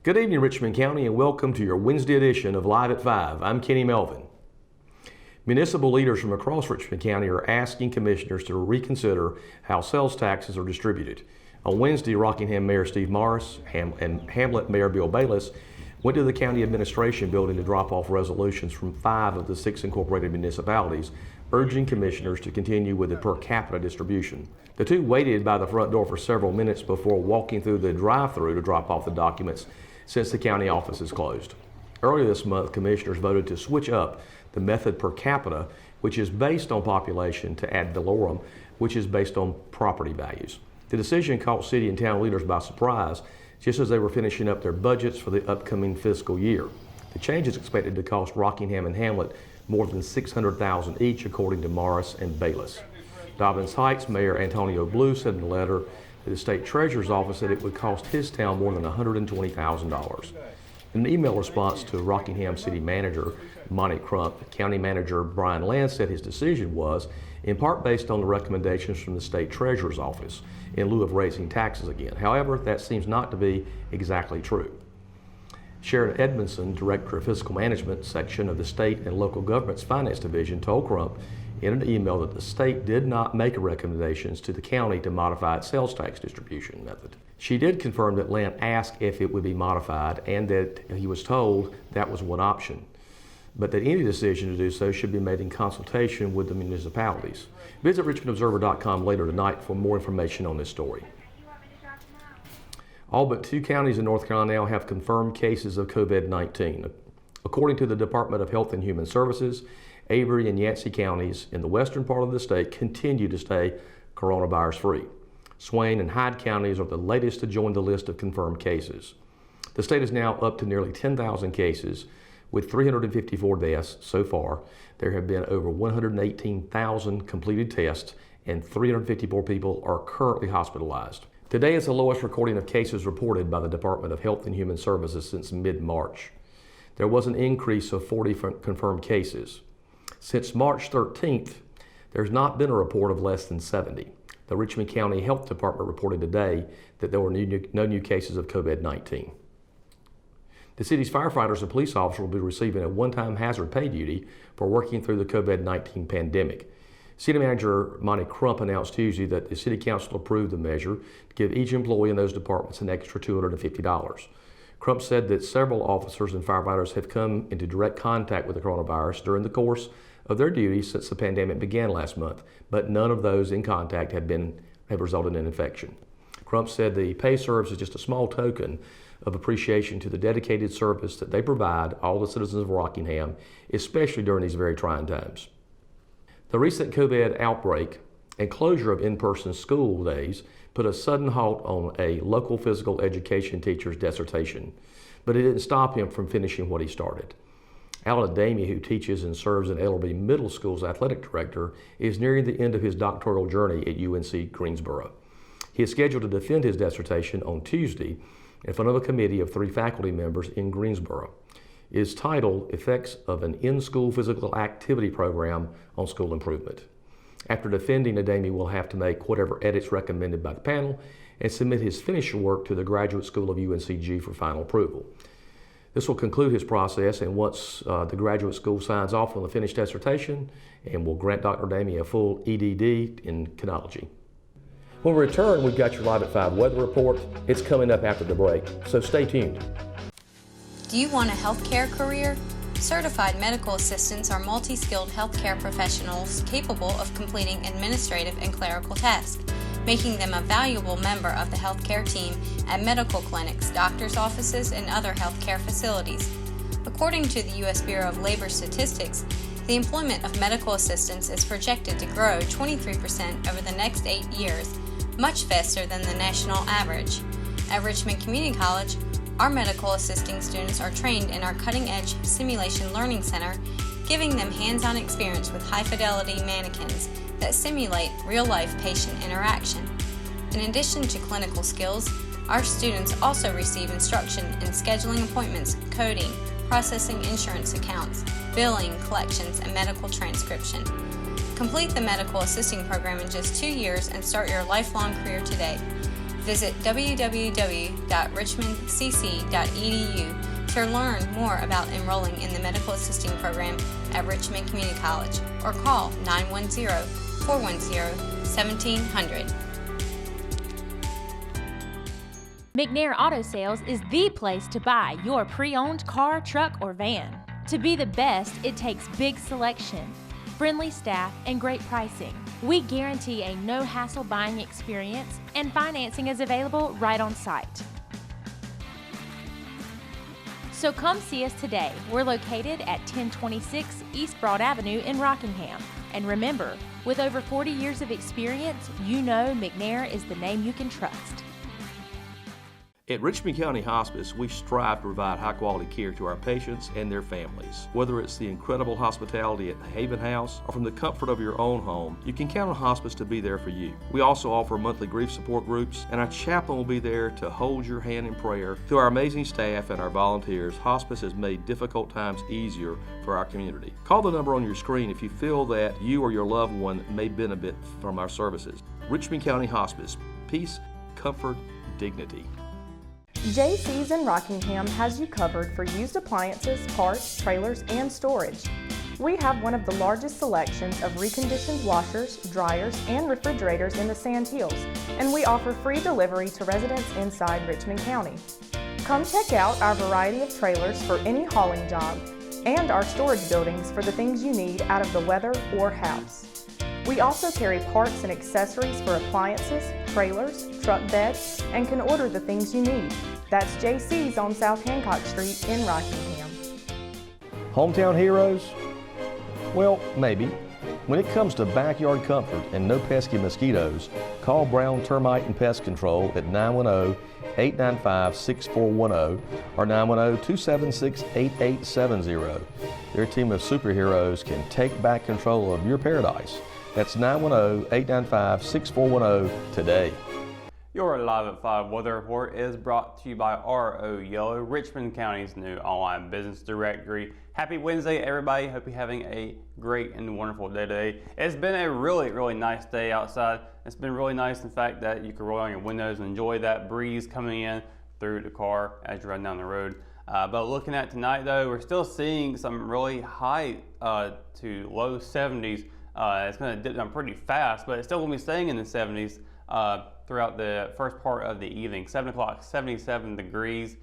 Good evening, Richmond County, and welcome to your Wednesday edition of Live at 5. I'm Kenny Melvin. Municipal leaders from across Richmond County are asking commissioners to reconsider how sales taxes are distributed. On Wednesday, Rockingham Mayor Steve Morris and Hamlet Mayor Bill Bayless went to the county administration building to drop off resolutions from 5 of the 6 incorporated municipalities, urging commissioners to continue with the per capita distribution. The two waited by the front door for several minutes before walking through the drive-thru to drop off the documents, since the county office is closed. Earlier this month, commissioners voted to switch up the method per capita, which is based on population, to ad valorem, which is based on property values. The decision caught city and town leaders by surprise, just as they were finishing up their budgets for the upcoming fiscal year. The change is expected to cost Rockingham and Hamlet more than $600,000 each, according to Morris and Bayless. Dobbins Heights Mayor Antonio Blue said in a letter to the state treasurer's office that it would cost his town more than $120,000. In an email response to Rockingham City Manager Monty Crump, County Manager Brian Land said his decision was in part based on the recommendations from the state treasurer's office in lieu of raising taxes again. However, that seems not to be exactly true. Sharon Edmondson, Director of Fiscal Management section of the State and Local Government's Finance Division, told Crump in an email that the state did not make recommendations to the county to modify its sales tax distribution method. She did confirm that Land asked if it would be modified and that he was told that was one option, but that any decision to do so should be made in consultation with the municipalities. Visit richmondobserver.com later tonight for more information on this story. All but 2 counties in North Carolina now have confirmed cases of COVID-19. According to the Department of Health and Human Services, Avery and Yancey counties in the western part of the state continue to stay coronavirus-free. Swain and Hyde counties are the latest to join the list of confirmed cases. The state is now up to nearly 10,000 cases, with 354 deaths so far. There have been over 118,000 completed tests, and 354 people are currently hospitalized. Today is the lowest recording of cases reported by the Department of Health and Human Services since mid-March. There was an increase of 40 confirmed cases. Since March 13th, there's not been a report of less than 70. The Richmond County Health Department reported today that there were no new cases of COVID-19. The city's firefighters and police officers will be receiving a one-time hazard pay duty for working through the COVID-19 pandemic. City Manager Monty Crump announced Tuesday that the City Council approved the measure to give each employee in those departments an extra $250. Crump said that several officers and firefighters have come into direct contact with the coronavirus during the course of their duties since the pandemic began last month, but none of those in contact have resulted in infection. Crump said the pay serves as just a small token of appreciation to the dedicated service that they provide all the citizens of Rockingham, especially during these very trying times. The recent COVID outbreak and closure of in-person school days put a sudden halt on a local physical education teacher's dissertation, but it didn't stop him from finishing what he started. Alan Dayme, who teaches and serves as Ellerby Middle School's athletic director, is nearing the end of his doctoral journey at UNC Greensboro. He is scheduled to defend his dissertation on Tuesday in front of a committee of 3 faculty members in Greensboro. It is titled Effects of an In-School Physical Activity Program on School Improvement. After defending, Dayme will have to make whatever edits recommended by the panel and submit his finished work to the Graduate School of UNCG for final approval. This will conclude his process, and once the graduate school signs off on the finished dissertation, and will grant Dr. Dayme a full EDD in kinology. When we return, we've got your Live at 5 weather report. It's coming up after the break, so stay tuned. Do you want a healthcare career? Certified medical assistants are multi-skilled healthcare professionals capable of completing administrative and clerical tasks, making them a valuable member of the healthcare team at medical clinics, doctors' offices, and other healthcare facilities. According to the U.S. Bureau of Labor Statistics, the employment of medical assistants is projected to grow 23% over the next 8 years, much faster than the national average. At Richmond Community College, our medical assisting students are trained in our cutting-edge Simulation Learning Center, giving them hands-on experience with high-fidelity mannequins that simulate real-life patient interaction. In addition to clinical skills, our students also receive instruction in scheduling appointments, coding, processing insurance accounts, billing, collections, and medical transcription. Complete the medical assisting program in just 2 years and start your lifelong career today. Visit www.richmondcc.edu to learn more about enrolling in the medical assisting program at Richmond Community College or call 910-410-1700. McNair Auto Sales is the place to buy your pre-owned car, truck, or van. To be the best, it takes big selection, friendly staff, and great pricing. We guarantee a no-hassle buying experience, and financing is available right on site. So come see us today. We're located at 1026 East Broad Avenue in Rockingham. And remember, with over 40 years of experience, you know McNair is the name you can trust. At Richmond County Hospice, we strive to provide high-quality care to our patients and their families. Whether it's the incredible hospitality at the Haven House or from the comfort of your own home, you can count on hospice to be there for you. We also offer monthly grief support groups, and our chaplain will be there to hold your hand in prayer. Through our amazing staff and our volunteers, hospice has made difficult times easier for our community. Call the number on your screen if you feel that you or your loved one may benefit from our services. Richmond County Hospice. Peace, comfort, dignity. JC's in Rockingham has you covered for used appliances, parts, trailers, and storage. We have one of the largest selections of reconditioned washers, dryers, and refrigerators in the Sand Hills, and we offer free delivery to residents inside Richmond County. Come check out our variety of trailers for any hauling job and our storage buildings for the things you need out of the weather or house. We also carry parts and accessories for appliances, trailers, truck beds, and can order the things you need. That's JC's on South Hancock Street in Rockingham. Hometown heroes? Well, maybe. When it comes to backyard comfort and no pesky mosquitoes, call Brown Termite and Pest Control at 910-895-6410 or 910-276-8870. Their team of superheroes can take back control of your paradise. That's 910-895-6410 today. Your Live at 5 weather report is brought to you by RO Yellow, Richmond County's new online business directory. Happy Wednesday, everybody. Hope you're having a great and wonderful day today. It's been a really nice day outside. It's been really nice, in fact, that you can roll down your windows and enjoy that breeze coming in through the car as you run down the road. But looking at tonight, though, we're still seeing some really high to low 70s. It's going to dip down pretty fast, but it's still going to be staying in the 70s throughout the first part of the evening. 7 o'clock, 77 degrees.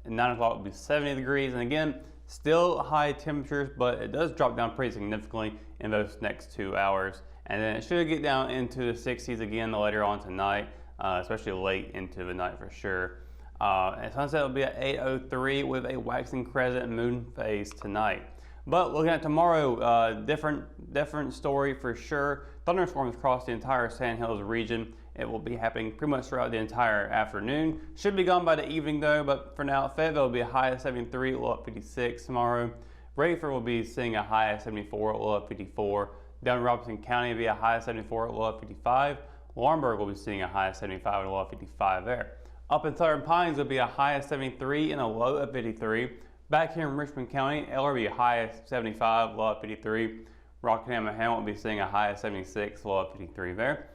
9 o'clock will be 70 degrees. And again, still high temperatures, but it does drop down pretty significantly in those next 2 hours. And then it should get down into the 60s again later on tonight, especially late into the night for sure. And sunset will be at 8:03 with a waxing crescent moon phase tonight. But looking at tomorrow, different story for sure. Thunderstorms across the entire Sand Hills region. It will be happening pretty much throughout the entire afternoon. Should be gone by the evening though, but for now, Fayetteville will be a high of 73, low of 56 tomorrow. Rayford will be seeing a high of 74, low of 54. Down in Robeson County will be a high of 74, low of 55. Laurinburg will be seeing a high of 75 and a low of 55 there. Up in Southern Pines will be a high of 73 and a low of 53. Back here in Richmond County, Eller will be a high of 75, low of 53. Rockingham and Hamilton will be seeing a high of 76, low of 53 there.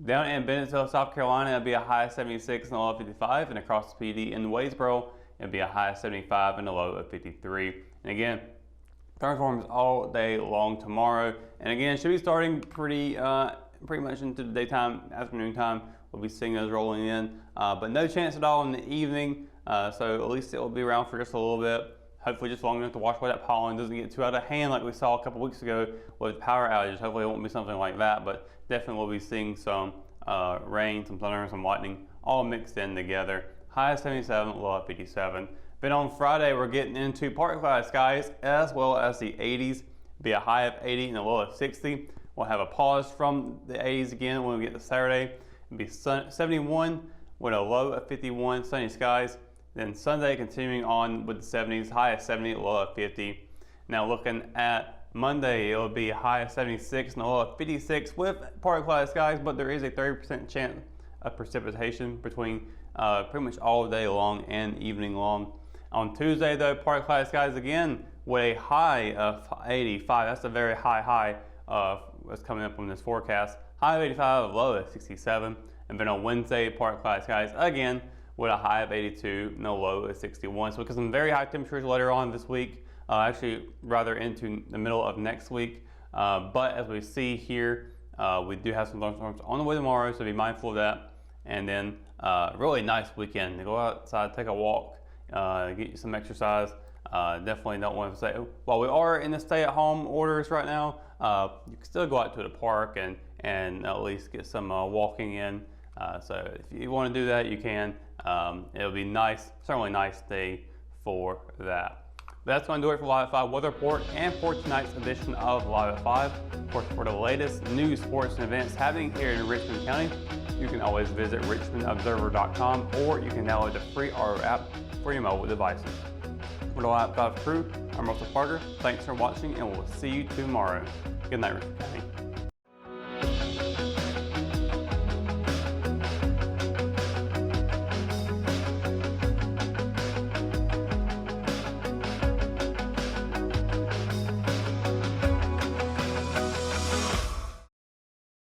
Down in Bennettsville, South Carolina, it'll be a high of 76 and a low of 55. And across the PD in Waysboro, it'll be a high of 75 and a low of 53. And again, thunderstorms all day long tomorrow. And again, should be starting pretty much into the daytime, afternoon time. We'll be seeing those rolling in, but no chance at all in the evening. So at least it will be around for just a little bit. Hopefully just long enough to wash away that pollen. Doesn't get too out of hand like we saw a couple weeks ago with power outages. Hopefully it won't be something like that, but definitely we'll be seeing some rain, some thunder, and some lightning all mixed in together. High of 77, low of 57. Then on Friday, we're getting into partly cloudy skies as well as the 80s. Be a high of 80 and a low of 60. We'll have a pause from the 80s again when we get to Saturday. It'll be 71 with a low of 51, sunny skies. Then Sunday continuing on with the 70s, high of 70, low of 50. Now looking at Monday, it'll be a high of 76 and a low of 56 with partly cloudy skies, but there is a 30% chance of precipitation between pretty much all day long and evening long. On Tuesday though, partly cloudy skies again with a high of 85. That's a very high of what's coming up on this forecast. High of 85, low of 67. And then on Wednesday, partly cloudy skies again with a high of 82 and a low of 61. So we get some very high temperatures later on this week, actually rather into the middle of next week. But as we see here, we do have some thunderstorms on the way tomorrow, so be mindful of that. And then really nice weekend to go outside, take a walk, get you some exercise. Definitely don't want to say, while we are in the stay-at-home orders right now, you can still go out to the park and at least get some walking in. So if you want to do that, you can. It'll be nice, certainly a nice day for that. But that's going to do it for Live at 5 Weather Report and for tonight's edition of Live at 5. Of course, for the latest news, sports, and events happening here in Richmond County, you can always visit richmondobserver.com, or you can download the free RO app for your mobile devices. For the Live at 5 crew, I'm Russell Parker. Thanks for watching, and we'll see you tomorrow. Good night, Richmond County.